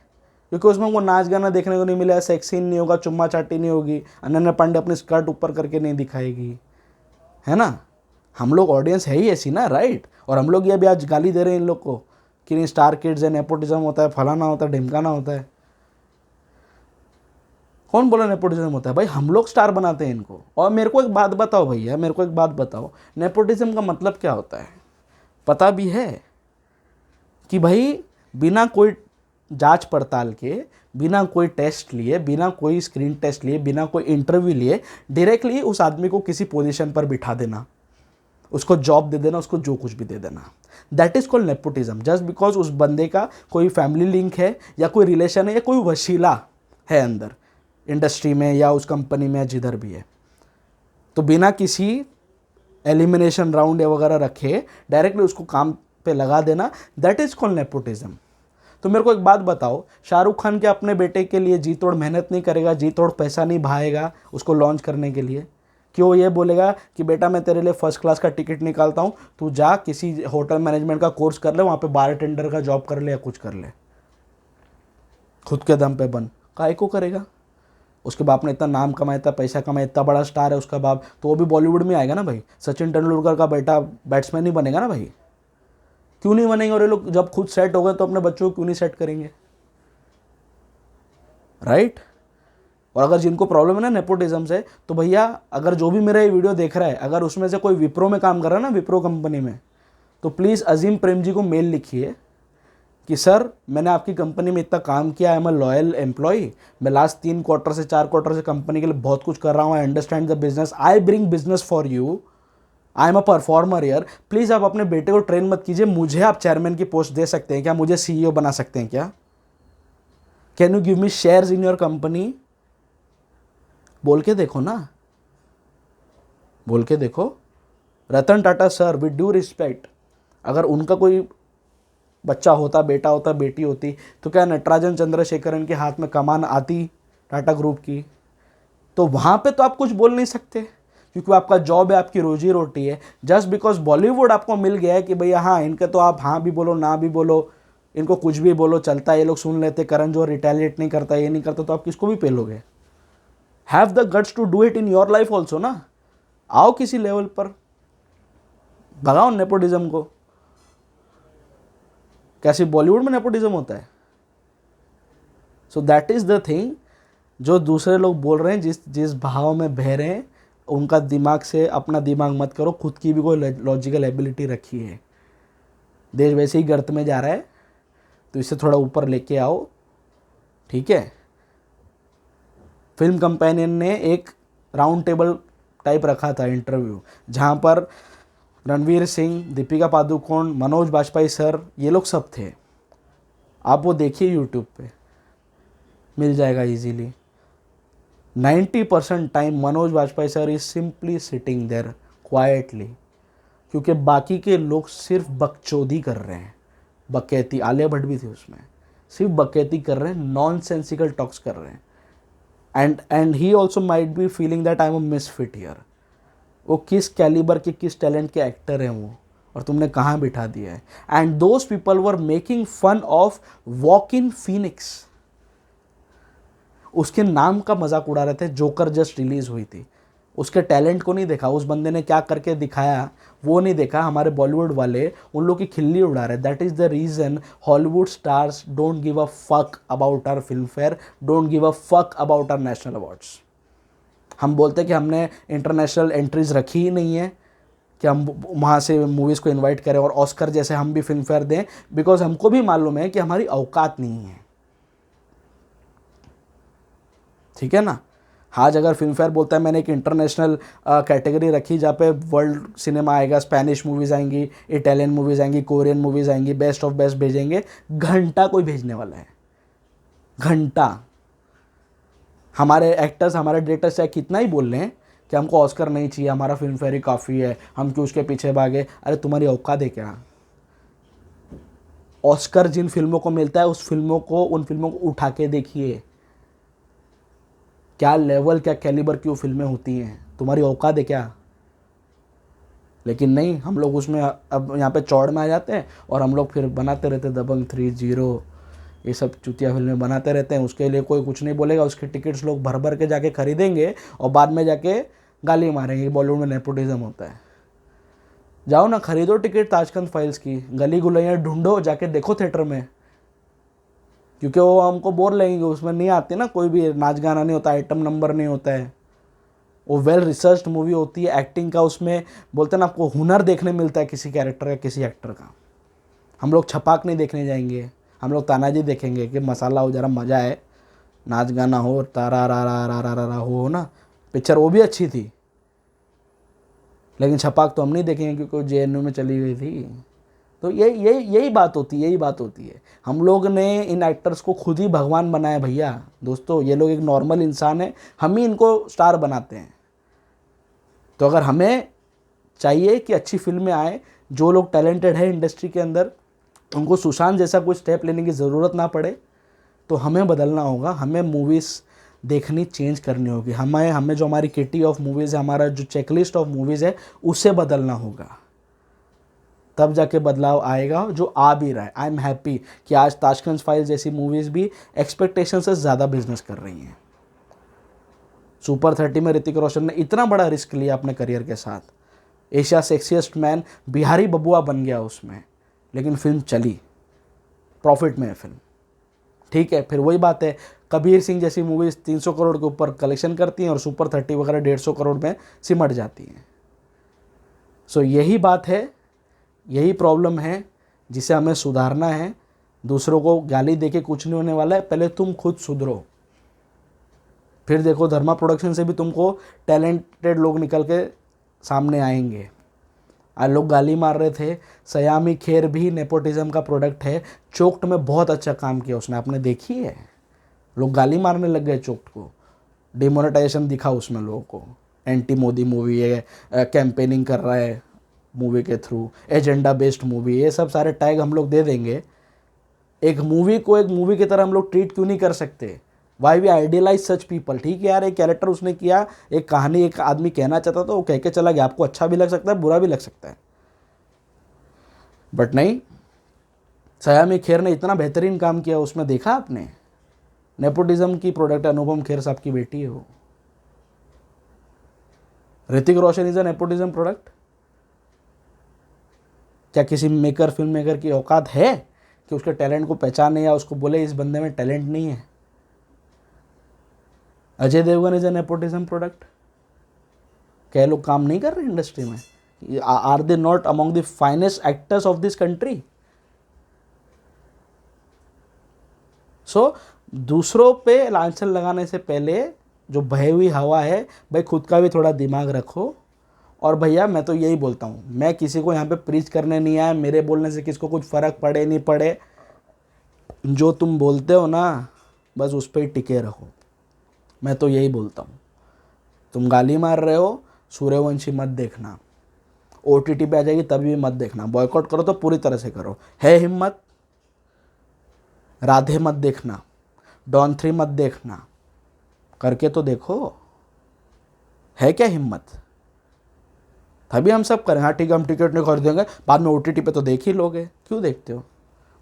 क्योंकि उसमें वो नाच गाना देखने को नहीं मिला, सेक्स सीन नहीं होगा, चुम्मा चाटी नहीं होगी, अनन्या पांडे अपनी स्कर्ट ऊपर करके नहीं दिखाएगी, है ना। हम लोग ऑडियंस है ही ऐसी ना, राइट। और हम लोग ये अभी आज गाली दे रहे हैं इन लोग को कि नहीं स्टार किड्स है, नेपोटिज्म होता है, फलाना होता है, ढिमकाना होता है। कौन बोला नेपोटिज्म होता है? भाई हम लोग स्टार बनाते हैं इनको। और मेरे को एक बात बताओ भैया, मेरे को एक बात बताओ, नेपोटिज्म का मतलब क्या होता है? पता भी है कि भाई बिना कोई जांच पड़ताल के, बिना कोई टेस्ट लिए, बिना कोई स्क्रीन टेस्ट लिए, बिना कोई इंटरव्यू लिए डायरेक्टली उस आदमी को किसी पोजीशन पर बिठा देना, उसको जॉब दे देना, उसको जो कुछ भी दे देना, that is called nepotism. Just because उस बंदे का कोई फैमिली लिंक है या कोई रिलेशन है या कोई वसीला है अंदर इंडस्ट्री में या उस कंपनी में, जिधर भी है, तो बिना किसी एलिमिनेशन राउंड या वगैरह रखे डायरेक्टली उसको काम पे लगा देना, दैट इज कॉल्ड नेपोटिज्म। तो मेरे को एक बात बताओ, शाहरुख खान के अपने बेटे के लिए जी तोड़ मेहनत नहीं करेगा, जी तोड़ पैसा नहीं बहाएगा उसको लॉन्च करने के लिए? क्यों ये बोलेगा कि बेटा मैं तेरे लिए फर्स्ट क्लास का टिकट निकालता हूँ, तू जा किसी होटल मैनेजमेंट का कोर्स कर ले, वहाँ पे बार टेंडर का जॉब कर ले या कुछ कर ले, खुद के दम पे बन? काहे को करेगा? उसके बाप ने इतना नाम कमाया, इतना पैसा कमाया, इतना बड़ा स्टार है उसका बाप, तो वो भी बॉलीवुड में आएगा ना भाई। सचिन तेंदुलकर का बेटा बैट्समैन नहीं बनेगा ना भाई? क्यों नहीं बनेंगे? और ये लोग जब खुद सेट हो गए तो अपने बच्चों को क्यों नहीं सेट करेंगे, राइट? और अगर जिनको प्रॉब्लम है ना नेपोटिज्म से, तो भैया अगर जो भी मेरा ये वीडियो देख रहा है, अगर उसमें से कोई विप्रो में काम कर रहा है ना, विप्रो कंपनी में, तो प्लीज़ अजीम प्रेम जी को मेल लिखिए कि सर मैंने आपकी कंपनी में इतना काम किया, I am a loyal employee, मैं लास्ट 3 क्वार्टर से 4 क्वार्टर से कंपनी के लिए बहुत कुछ कर रहा हूँ, I understand the business, I bring business for you, I am a performer year, please आप अपने बेटे को ट्रेन मत कीजिए, मुझे आप चेयरमैन की पोस्ट दे सकते हैं क्या? मुझे CEO बना सकते हैं क्या? Can you give me shares in your company? बोल के देखो ना, बोल के देखो। Ratan Tata sir, with due respect, अगर उनका कोई बच्चा होता, बेटा होता, बेटी होती, तो क्या नटराजन चंद्रशेखरन के हाथ में कमान आती टाटा ग्रुप की? तो वहाँ पे तो आप कुछ बोल नहीं सकते, क्योंकि आपका जॉब है, आपकी रोजी रोटी है। जस्ट बिकॉज बॉलीवुड आपको मिल गया है कि भैया हाँ इनके तो आप हाँ भी बोलो ना भी बोलो, इनको कुछ भी बोलो चलता है, ये लोग सुन लेते, करण जो रिटेलिएट नहीं करता, ये नहीं करता, तो आप किसको भी पेलोगे? Have the guts to do it in your life also ना। आओ किसी लेवल पर, भगाओ नेपोटिज्म को। कैसे बॉलीवुड में नेपोटिज्म होता है? So that is the thing, जो दूसरे लोग बोल रहे हैं, जिस जिस भाव में बह रहे हैं, उनका दिमाग से अपना दिमाग मत करो, खुद की भी कोई लॉजिकल एबिलिटी रखी है। देश वैसे ही गर्त में जा रहा है, तो इसे थोड़ा ऊपर लेके आओ, ठीक है? फिल्म कंपेनियन ने एक राउंड टेबल टाइप रखा था इंटरव्यू, जहाँ पर रणवीर सिंह, दीपिका पादुकोण, मनोज बाजपेयी सर, ये लोग सब थे। आप वो देखिए यूट्यूब पे, मिल जाएगा easily. 90% time Manoj Bajpayee sir is simply sitting there quietly, क्योंकि बाकी के लोग सिर्फ बकचोदी कर रहे हैं, बकैती, आलिया भट्ट भी थी उसमें, सिर्फ बकैती कर रहे हैं, नॉनसेंसिकल टॉक्स कर रहे हैं। And he also might be feeling that I am a misfit here. वो किस कैलिबर के, किस टैलेंट के एक्टर हैं वो, और तुमने कहाँ बिठा दिया है? And those people were making fun of Joaquin Phoenix, उसके नाम का मजाक उड़ा रहे थे। जोकर जस्ट रिलीज हुई थी, उसके टैलेंट को नहीं देखा, उस बंदे ने क्या करके दिखाया वो नहीं देखा। हमारे बॉलीवुड वाले उन लोग की खिल्ली उड़ा रहे। That is the reason Hollywood stars don't give a fuck about our Filmfare, don't give a fuck about our national awards. हम बोलते हैं कि हमने इंटरनेशनल एंट्रीज रखी ही नहीं है कि हम वहाँ से मूवीज़ को इनवाइट करें और ऑस्कर जैसे हम भी फिल्म फेयर दें, बिकॉज हमको भी मालूम है कि हमारी औकात नहीं है, ठीक है ना? आज अगर फिल्म फेयर बोलता है मैंने एक इंटरनेशनल कैटेगरी रखी जहाँ पे वर्ल्ड सिनेमा आएगा, स्पेनिश मूवीज़ आएंगी, इटालियन मूवीज़ आएंगी, कोरियन मूवीज़ आएंगी, बेस्ट ऑफ बेस्ट भेजेंगे, घंटा कोई भेजने वाला है? घंटा। हमारे एक्टर्स, हमारे डायरेक्टर्स चाहे कितना ही बोल रहे हैं कि हमको ऑस्कर नहीं चाहिए, हमारा फिल्म फेयर ही काफ़ी है, हम क्यों उसके पीछे भागे? अरे तुम्हारी औकात है क्या? ऑस्कर जिन फिल्मों को मिलता है उस फिल्मों को, उन फिल्मों को उठा के देखिए, क्या लेवल, क्या कैलिबर की वो फिल्में होती हैं। तुम्हारी औकात है क्या? लेकिन नहीं, हम लोग उसमें अब यहाँ पे चौड़ में आ जाते हैं और हम लोग फिर बनाते रहते दबंग 3, ये सब चुतिया फिल्में बनाते रहते हैं। उसके लिए कोई कुछ नहीं बोलेगा, उसके टिकट्स लोग भर भर के जाके खरीदेंगे और बाद में जाके गाली मारेंगे, बॉलीवुड में नेपोटिज्म होता है। जाओ ना, खरीदो टिकट ताशकंद फाइल्स की, गली गुलैया ढूंढो, जाके देखो थिएटर में, क्योंकि वो हमको बोर लगेंगे, उसमें नहीं आती ना, कोई भी नाच गाना नहीं होता, आइटम नंबर नहीं होता है, वो वेल रिसर्च्ड मूवी होती है, एक्टिंग का उसमें बोलते हैं ना, आपको हुनर देखने मिलता है किसी कैरेक्टर का, किसी एक्टर का। हम लोग छपाक नहीं देखने जाएंगे, हम लोग तानाजी देखेंगे कि मसाला हो, ज़रा मज़ा है, नाच गाना हो, तारा रा रा रा रा रा रा हो ना, पिक्चर वो भी अच्छी थी, लेकिन छपाक तो हम नहीं देखेंगे क्योंकि वो जेएनयू में चली गई थी। तो यही बात होती है, यही बात होती है। हम लोग ने इन एक्टर्स को खुद ही भगवान बनाया भैया। दोस्तों, ये लोग एक नॉर्मल इंसान है, हम ही इनको स्टार बनाते हैं। तो अगर हमें चाहिए कि अच्छी फिल्में आए, जो लोग टैलेंटेड है इंडस्ट्री के अंदर, उनको सुशांत जैसा कोई स्टेप लेने की ज़रूरत ना पड़े, तो हमें बदलना होगा, हमें मूवीज़ देखनी चेंज करनी होगी, हमें जो हमारी किटी ऑफ मूवीज़ है, हमारा जो चेकलिस्ट ऑफ मूवीज़ है, उसे बदलना होगा, तब जाके बदलाव आएगा, जो आ भी रहा है। आई एम हैप्पी कि आज ताशकंद फाइल्स जैसी मूवीज़ भी एक्सपेक्टेशन से ज़्यादा बिजनेस कर रही हैं। सुपर 30 में ऋतिक रोशन ने इतना बड़ा रिस्क लिया अपने करियर के साथ, एशिया सेक्सिएस्ट मैन बिहारी बबुआ बन गया उसमें, लेकिन फिल्म चली, प्रॉफिट में है फिल्म। ठीक है, फिर वही बात है, कबीर सिंह जैसी मूवीज़ 300 करोड़ के ऊपर कलेक्शन करती हैं और सुपर 30 वगैरह 150 करोड़ में सिमट जाती हैं। सो यही बात है, यही प्रॉब्लम है जिसे हमें सुधारना है। दूसरों को गाली देके कुछ नहीं होने वाला है, पहले तुम खुद सुधरो, फिर देखो धर्मा प्रोडक्शन से भी तुमको टैलेंटेड लोग निकल के सामने आएंगे। आज लोग गाली मार रहे थे, सयामी खेर भी नेपोटिज्म का प्रोडक्ट है, चोक्ट में बहुत अच्छा काम किया उसने, आपने देखी है, लोग गाली मारने लग गए चोक्ट को, डिमोनेटाइजेशन दिखा उसमें लोगों को, एंटी मोदी मूवी है, कैंपेनिंग कर रहा है मूवी के थ्रू, एजेंडा बेस्ड मूवी, ये सब सारे टैग हम लोग दे देंगे। एक मूवी को एक मूवी की तरह हम लोग ट्रीट क्यों नहीं कर सकते? Why we idealise such people? ठीक है यार, एक कैरेक्टर उसने किया, एक कहानी एक आदमी कहना चाहता तो वो कह के चला गया, आपको अच्छा भी लग सकता है, बुरा भी लग सकता है, बट नहीं, सयामी खेर ने इतना बेहतरीन काम किया उसमें, देखा आपने? नेपोटिज्म की प्रोडक्ट, अनुपम खेर साहब की बेटी है वो। Hrithik Roshan is a nepotism product? क्या किसी मेकर, फिल्म मेकर की औकात है कि उसके टैलेंट को पहचाने या उसको बोले इस बंदे में टैलेंट नहीं है? Ajay Devgn is a nepotism product? क्या लोग काम नहीं कर रहे इंडस्ट्री में? Are they not among the finest actors of this country? So दूसरों पे लांछन लगाने से पहले जो बही हुई हवा है, भाई खुद का भी थोड़ा दिमाग रखो। और भैया मैं तो यही बोलता हूँ, मैं किसी को यहाँ पे प्रीच करने नहीं आया, मेरे बोलने से किसको कुछ फ़र्क पड़े नहीं पड़े, जो तुम बोलते हो ना बस उस पर ही टिके रहो। मैं तो यही बोलता हूँ, तुम गाली मार रहे हो, सूर्यवंशी मत देखना, OTT पे आ जाएगी तभी भी मत देखना, बॉयकॉट करो तो पूरी तरह से करो, है हिम्मत? राधे मत देखना, डॉन 3 मत देखना, करके तो देखो, है क्या हिम्मत? तभी हम सब करें। हाँ ठीक है, हम टिकट नहीं खरीदेंगे, बाद में OTT पे तो देख ही लोगे, क्यों देखते हो?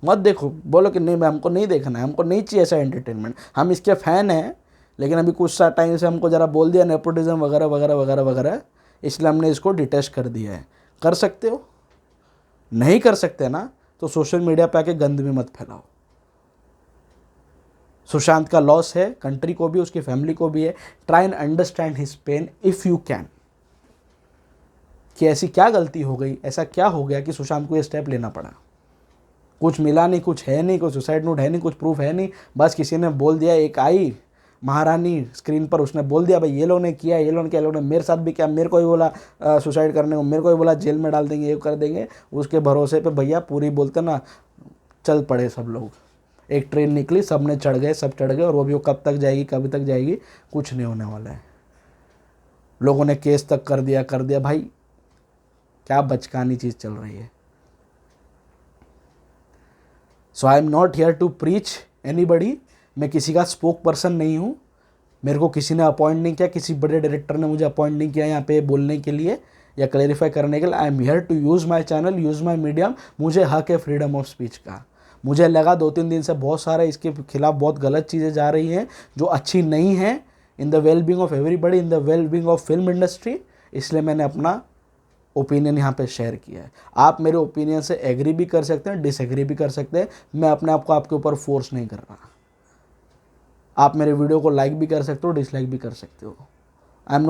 मत देखो, बोलो कि नहीं मैं, हमको नहीं देखना है, हमको नहीं चाहिए ऐसा एंटरटेनमेंट, हम इसके फ़ैन हैं, लेकिन अभी कुछ सा टाइम से हमको ज़रा बोल दिया नेपोटिज्म वगैरह वगैरह वगैरह वगैरह, इसलिए हमने इसको डिटेस्ट कर दिया है। कर सकते हो? नहीं कर सकते ना, तो सोशल मीडिया पे आके गंद भी मत फैलाओ। सुशांत का लॉस है, कंट्री को भी, उसकी फैमिली को भी है। Try and understand his pain if you can, कि ऐसी क्या गलती हो गई, ऐसा क्या हो गया कि सुशांत को ये स्टेप लेना पड़ा? कुछ मिला नहीं, कुछ है नहीं, कोई सुसाइड नोट है नहीं, कुछ प्रूफ है नहीं, बस किसी ने बोल दिया, एक आई महारानी स्क्रीन पर, उसने बोल दिया भाई ये लोग ने किया, ये लोग ने किया, लोग ने मेरे साथ भी किया, मेरे को ही बोला सुसाइड करने को, मेरे को ही बोला जेल में डाल देंगे, ये कर देंगे, उसके भरोसे पे भैया पूरी बोलते ना चल पड़े सब लोग। एक ट्रेन निकली, सब ने चढ़ गए, सब चढ़ गए, और वो भी वो कब तक जाएगी, कभी तक जाएगी, कुछ नहीं होने वाला है। लोगों ने केस तक कर दिया भाई, क्या बचकानी चीज़ चल रही है। So I am not here to preach anybody, मैं किसी का स्पोक पर्सन नहीं हूँ, मेरे को किसी ने अपॉइंट नहीं किया, किसी बड़े डायरेक्टर ने मुझे अपॉइंट नहीं किया यहाँ पे बोलने के लिए या क्लैरिफाई करने के लिए। I am here to use my channel, use my medium, मुझे हक है फ्रीडम ऑफ स्पीच का। मुझे लगा 2-3 दिन से बहुत सारा इसके खिलाफ बहुत गलत चीज़ें जा रही हैं जो अच्छी नहीं हैं in the well being of everybody, in the well being of film industry, इसलिए मैंने अपना ओपिनियन यहाँ पे शेयर किया है। आप मेरे ओपिनियन से एग्री भी कर सकते हैं, डिसएग्री भी कर सकते हैं। मैं अपने आप को आपके ऊपर फोर्स नहीं कर रहा। आप मेरे वीडियो को लाइक भी कर सकते हो, डिसलाइक भी कर सकते हो। I am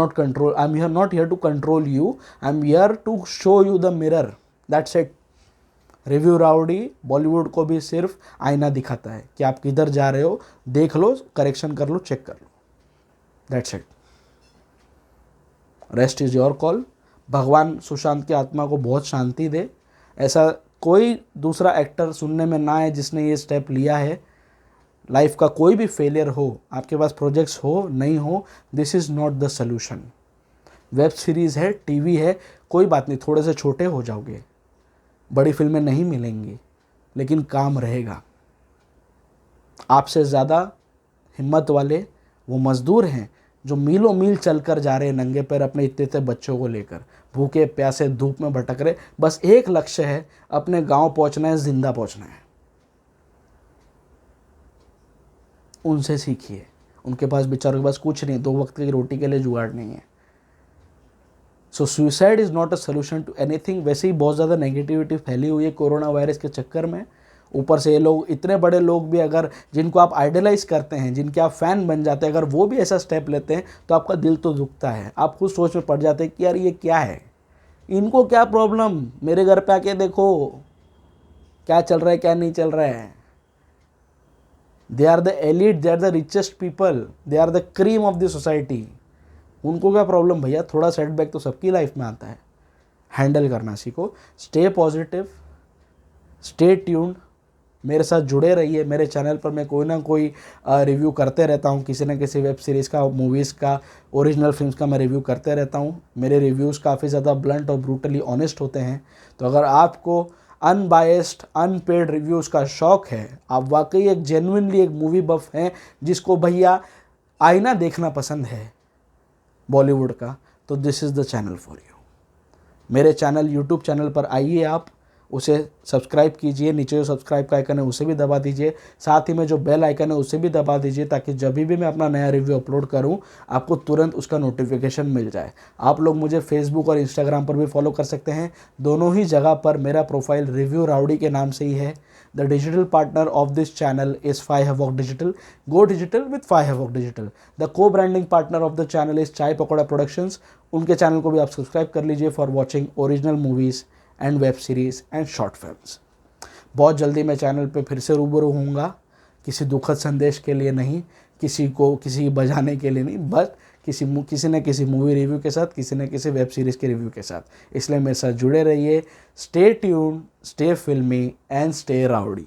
not here to control you, I am here to show you the mirror, that's it. Review rowdy Bollywood को भी सिर्फ आईना दिखाता है कि आप किधर जा रहे हो, देख लो, करेक्शन कर लो, चेक कर लो, that's it. Rest is your call. भगवान सुशांत की आत्मा को बहुत शांति दे। ऐसा कोई दूसरा एक्टर सुनने में ना आए जिसने ये स्टेप लिया है। लाइफ का कोई भी फेलियर हो, आपके पास प्रोजेक्ट्स हो नहीं हो, this is not the solution. Web series है, टीवी है, कोई बात नहीं, थोड़े से छोटे हो जाओगे, बड़ी फिल्में नहीं मिलेंगी, लेकिन काम रहेगा। आपसे ज़्यादा हिम्मत वाले वो मज़दूर हैं जो मीलों मील चलकर जा रहे हैं नंगे पैर अपने इतने इतने बच्चों को लेकर, भूखे प्यासे धूप में भटक रहे। बस एक लक्ष्य है, अपने गांव पहुंचना है, जिंदा पहुंचना है। उनसे सीखिए। उनके पास बेचारों के पास कुछ नहीं, 2 वक्त की रोटी के लिए जुगाड़ नहीं है। So suicide is not a solution to anything. वैसे ही बहुत ज़्यादा नेगेटिविटी फैली हुई है कोरोना वायरस के चक्कर में। ऊपर से ये लोग, इतने बड़े लोग भी अगर, जिनको आप आइडलाइज करते हैं, जिनके आप फ़ैन बन जाते हैं, अगर वो भी ऐसा स्टेप लेते हैं तो आपका दिल तो दुखता है। आप खुद सोच में पड़ जाते हैं कि यार ये क्या है, इनको क्या प्रॉब्लम, मेरे घर पे आके देखो क्या चल रहा है, क्या नहीं चल रहा है। They are the elite, they are the richest people, they are the cream of the society. उनको क्या प्रॉब्लम भैया, थोड़ा सेटबैक तो सबकी लाइफ में आता है। हैंडल करना सीखो। Stay positive, stay tuned. मेरे साथ जुड़े रहिए। मेरे चैनल पर मैं कोई ना कोई रिव्यू करते रहता हूँ, किसी न किसी वेब सीरीज़ का, मूवीज़ का, ओरिजिनल फिल्म्स का मैं रिव्यू करते रहता हूँ। मेरे रिव्यूज़ काफ़ी ज़्यादा ब्लंट और ब्रूटली ऑनेस्ट होते हैं। तो अगर आपको अनबायस्ड अनपेड रिव्यूज़ का शौक़ है, आप वाकई एक जेन्युइनली एक मूवी बफ हैं जिसको भैया आईना देखना पसंद है बॉलीवुड का, तो this is the channel for you. मेरे चैनल यूट्यूब चैनल पर आइए, आप उसे सब्सक्राइब कीजिए। नीचे जो सब्सक्राइब का आइकन है उसे भी दबा दीजिए। साथ ही में जो बेल आइकन है उसे भी दबा दीजिए, ताकि जब भी मैं अपना नया रिव्यू अपलोड करूं आपको तुरंत उसका नोटिफिकेशन मिल जाए। आप लोग मुझे फेसबुक और इंस्टाग्राम पर भी फॉलो कर सकते हैं। दोनों ही जगह पर मेरा प्रोफाइल रिव्यू राउडी के नाम से ही है। The digital partner of this channel is 5 Havoc Digital. Go digital with 5 Havoc Digital. The co-branding partner of the channel is Chai Pakoda Productions. उनके चैनल को भी आप सब्सक्राइब कर लीजिए for watching original movies and web series and short films. बहुत जल्दी मैं channel पे फिर से रूबरू होऊंगा, किसी दुखद संदेश के लिए नहीं, किसी बजाने के लिए नहीं, बस किसी न किसी मूवी रिव्यू के साथ, किसी न किसी वेब सीरीज़ के रिव्यू के साथ। इसलिए मेरे साथ जुड़े रहिए। स्टे ट्यून्ड, स्टे फिल्मी एंड स्टे राउडी।